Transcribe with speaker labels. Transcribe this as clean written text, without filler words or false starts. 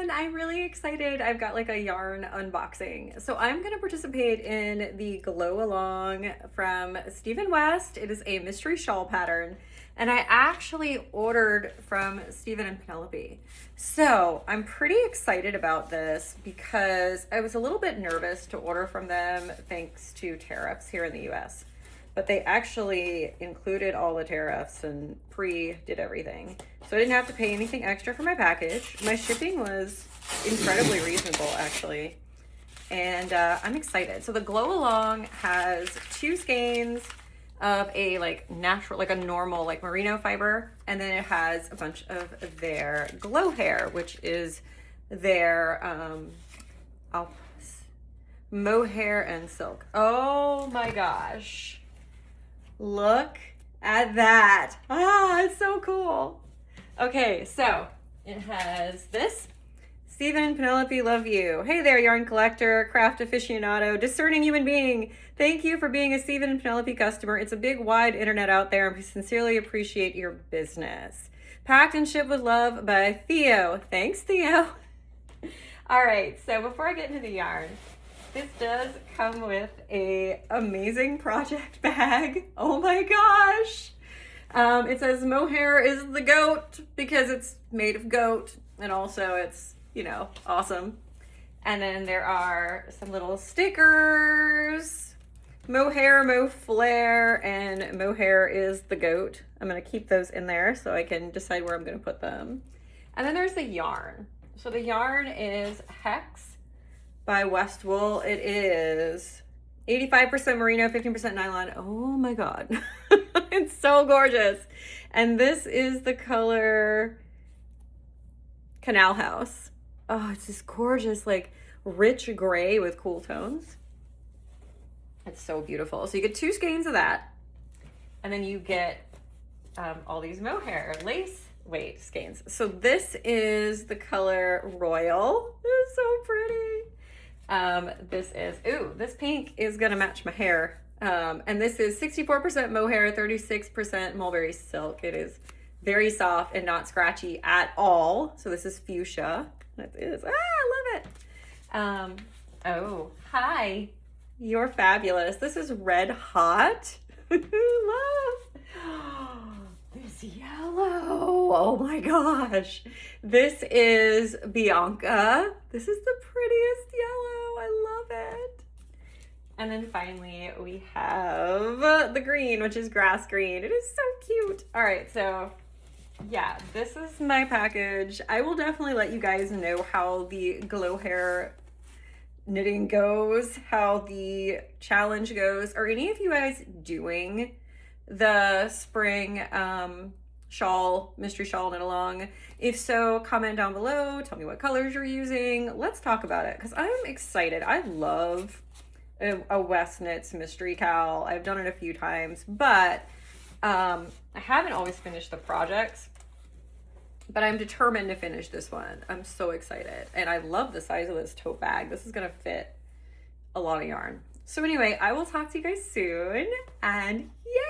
Speaker 1: everyone. I'm really excited. I've got like a yarn unboxing. So I'm going to participate in the Glow Along from Stephen West. It is a mystery shawl pattern. And I actually ordered from Stephen and Penelope. So I'm pretty excited about this because I was a little bit nervous to order from them thanks to tariffs here in the US. But they actually included all the tariffs and pre-did everything. So I didn't have to pay anything extra for my package. My shipping was incredibly reasonable, actually. And I'm excited. So the Glow Along has 2 skeins of a like natural, like a normal like merino fiber. And then it has a bunch of their glow hair, which is their mohair and silk. Oh my gosh. Look at that. Ah, it's so cool. Okay, so it has this. Stephen, Penelope, love you. Hey there, yarn collector, craft aficionado, discerning human being. Thank you for being a Stephen and Penelope customer. It's a big, wide internet out there, and we sincerely appreciate your business. Packed and shipped with love by Theo. Thanks, Theo. All right, so before I get into the yarn, this does come with a amazing project bag. Oh my gosh. It says mohair is the goat because it's made of goat, and also it's, you know, awesome. And then there are some little stickers. Mohair, mo flare, and mohair is the goat. I'm gonna keep those in there so I can decide where I'm gonna put them. And then there's the yarn. So the yarn is Hex by West Wool. It is 85% merino, 15% nylon. Oh my God. It's so gorgeous. And this is the color Canal House. Oh, it's this gorgeous, like rich gray with cool tones. It's so beautiful. So you get 2 skeins of that. And then you get all these mohair lace skeins. So this is the color Royal. It's so pretty. This pink is gonna match my hair. And this is 64% mohair, 36% mulberry silk. It is very soft and not scratchy at all. So this is fuchsia. That is, I love it. Oh, hi. You're fabulous. This is Red Hot. Love. This yellow. Oh my gosh. This is Bianca. This is the prettiest yellow. I love it. And then finally we have the green, which is grass green. It is so cute. All right, so yeah, this is my package. I will definitely let you guys know how the glow hair knitting goes, how the challenge goes. Are any of you guys doing the spring mystery shawl knit along? If so, comment down below, tell me what colors you're using. Let's talk about it because I'm excited. I love a Westknits mystery cowl. I've done it a few times, but I haven't always finished the projects, but I'm determined to finish this one. I'm so excited. And I love the size of this tote bag. This is gonna fit a lot of yarn. So anyway, I will talk to you guys soon, and yay!